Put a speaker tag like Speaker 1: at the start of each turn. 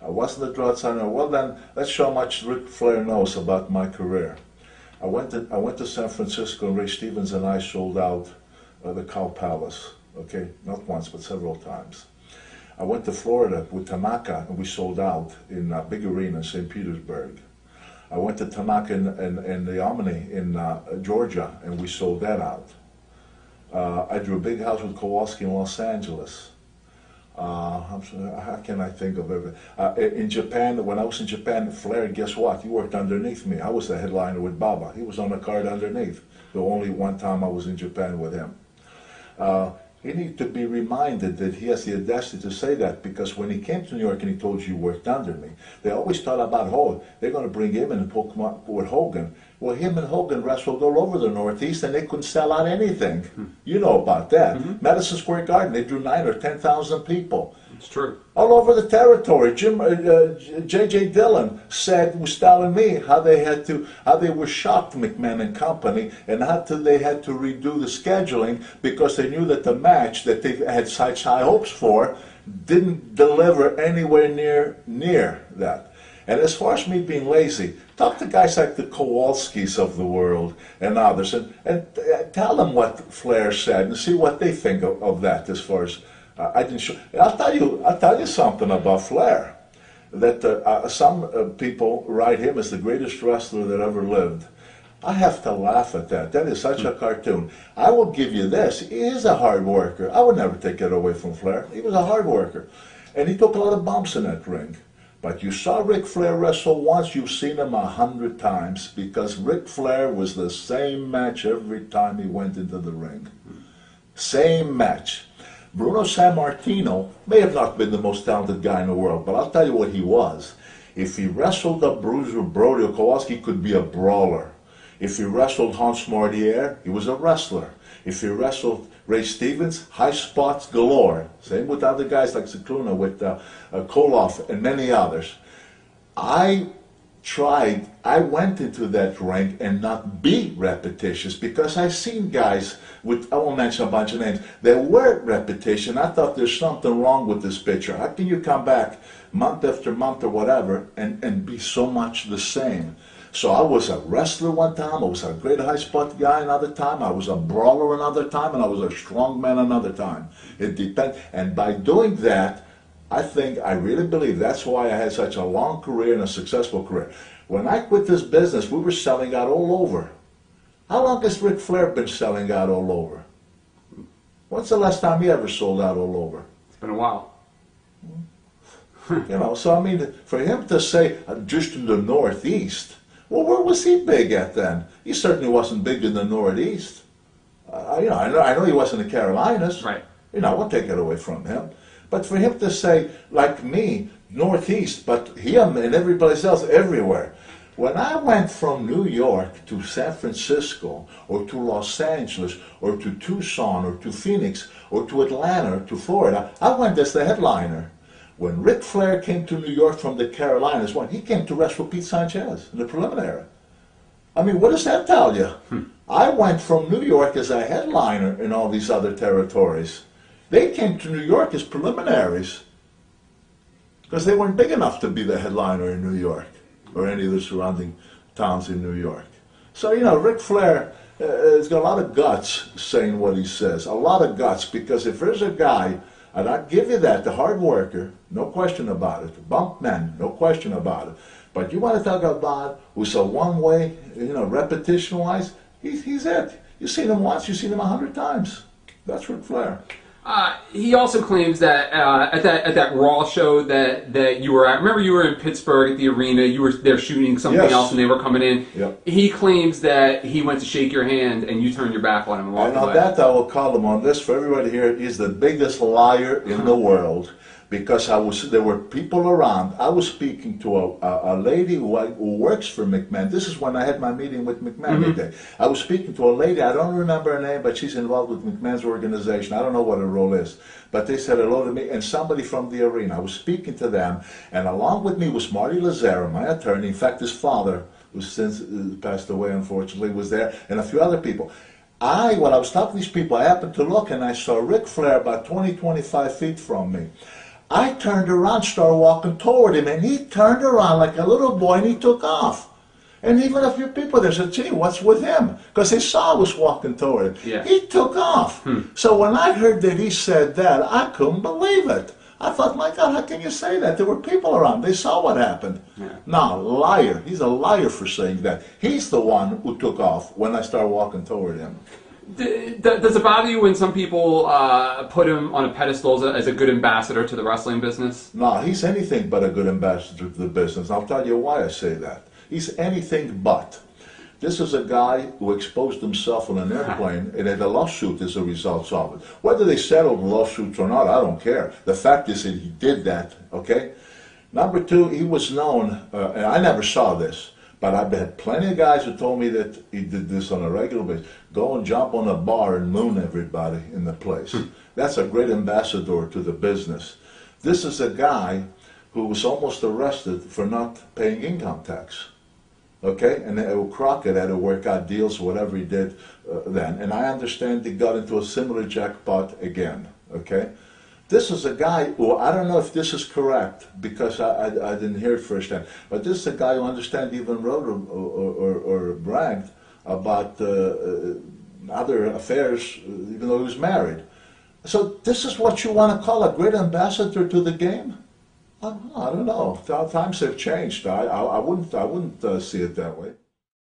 Speaker 1: I wasn't a drought signer. Well then, let's show how much Ric Flair knows about my career. I went to San Francisco, and Ray Stevens and I sold out the Cow Palace. Okay, not once, but several times. I went to Florida with Tanaka, and we sold out in a big arena in St. Petersburg. I went to Tanaka in the Omni in Georgia, and we sold that out. I drew a big house with Kowalski in Los Angeles. How can I think of everything? In Japan, when I was in Japan, Flair, guess what? He worked underneath me. I was the headliner with Baba. He was on the card underneath. The only one time I was in Japan with him. He needs to be reminded that he has the audacity to say that, because when he came to New York and he told you worked under me, they always thought about Hogan. They're going to bring him in and poke him up with Hogan. Well, him and Hogan wrestled all over the Northeast, and they couldn't sell out anything. You know about that. Madison Square Garden, they drew 9,000 or 10,000 people.
Speaker 2: It's true.
Speaker 1: All over the territory. J.J. Dillon said, was telling me how they were shocked, McMahon and company, and how they had to redo the scheduling because they knew that the match that they had such high hopes for didn't deliver anywhere near that. And as far as me being lazy, talk to guys like the Kowalskis of the world and others, and tell them what Flair said and see what they think of that. As far as I didn't show, I'll tell you something about Flair. That some people write him as the greatest wrestler that ever lived. I have to laugh at that. That is such a cartoon. I will give you this. He is a hard worker. I would never take it away from Flair. He was a hard worker, and he took a lot of bumps in that ring. But you saw Ric Flair wrestle once, you've seen him 100 times, because Ric Flair was the same match every time he went into the ring. Same match. Bruno Sammartino may have not been the most talented guy in the world, but I'll tell you what he was. If he wrestled a Bruiser, Brody, or Kowalski, he could be a brawler. If he wrestled Hans Mardier, he was a wrestler. If he wrestled Ray Stevens, high spots galore. Same with other guys like Cicluna, with Koloff, and many others. I went into that ring and not be repetitious, because I've seen guys with, I won't mention a bunch of names, that were repetition. I thought there's something wrong with this picture. How can you come back month after month or whatever and be so much the same? So I was a wrestler one time, I was a great high spot guy another time, I was a brawler another time, and I was a strong man another time. It depends. And by doing that, I really believe that's why I had such a long career and a successful career. When I quit this business, we were selling out all over. How long has Ric Flair been selling out all over? When's the last time he ever sold out all over?
Speaker 2: It's been a while.
Speaker 1: You know, so I mean, for him to say just in the Northeast, well, where was he big at then? He certainly wasn't big in the Northeast. You know, I know he was in the Carolinas.
Speaker 2: Right.
Speaker 1: You know, I won't take it away from him. But for him to say, like me, Northeast, but him and everybody else everywhere. When I went from New York to San Francisco, or to Los Angeles, or to Tucson, or to Phoenix, or to Atlanta, or to Florida, I went as the headliner. When Ric Flair came to New York from the Carolinas, he came to wrestle Pete Sanchez in the preliminary. I mean, what does that tell you? I went from New York as a headliner in all these other territories. They came to New York as preliminaries because they weren't big enough to be the headliner in New York or any of the surrounding towns in New York. So, you know, Ric Flair has got a lot of guts saying what he says, a lot of guts, because if there's a guy, and I'll give you that, the hard worker, no question about it, the bump man, no question about it, but you want to talk about who's a one-way, you know, repetition-wise, he's it. You've seen him once, you've seen him 100 times. That's Ric Flair.
Speaker 2: He also claims that at that Raw show that you were at, remember you were in Pittsburgh at the arena, you were there shooting something else and they were coming in.
Speaker 1: Yep.
Speaker 2: He claims that he went to shake your hand and you turned your back on him and walked away.
Speaker 1: And on that I will call him on this for everybody here. He's the biggest liar in the world, because there were people around. I was speaking to a lady who works for McMahon. This is when I had my meeting with McMahon today. I was speaking to a lady, I don't remember her name, but she's involved with McMahon's organization. I don't know what her role is. But they said hello to me, and somebody from the arena. I was speaking to them, and along with me was Marty Lazaro, my attorney. In fact, his father, who since passed away, unfortunately, was there, and a few other people. When I was talking to these people, I happened to look, and I saw Ric Flair about 20, 25 feet from me. I turned around, started walking toward him, and he turned around like a little boy and he took off. And even a few people there said, gee, what's with him? Because they saw I was walking toward him.
Speaker 2: Yeah.
Speaker 1: He took off. So when I heard that he said that, I couldn't believe it. I thought, my God, how can you say that? There were people around. They saw what happened.
Speaker 2: Yeah.
Speaker 1: No, liar. He's a liar for saying that. He's the one who took off when I started walking toward him.
Speaker 2: Does it bother you when some people put him on a pedestal as a good ambassador to the wrestling business?
Speaker 1: No, he's anything but a good ambassador to the business. I'll tell you why I say that. He's anything but. This is a guy who exposed himself on an airplane and had a lawsuit as a result of it. Whether they settled the lawsuits or not, I don't care. The fact is that he did that, okay? Number two, he was known, and I never saw this, but I've had plenty of guys who told me that he did this on a regular basis. Go and jump on a bar and moon everybody in the place. That's a great ambassador to the business. This is a guy who was almost arrested for not paying income tax. Okay, and Crockett had to work out deals, whatever he did then. And I understand he got into a similar jackpot again. Okay, this is a guy who, I don't know if this is correct because I didn't hear it firsthand, but this is a guy who understand even wrote or bragged about other affairs, even though he was married. So this is what you want to call a great ambassador to the game? I don't know. Times have changed. I wouldn't see it that way.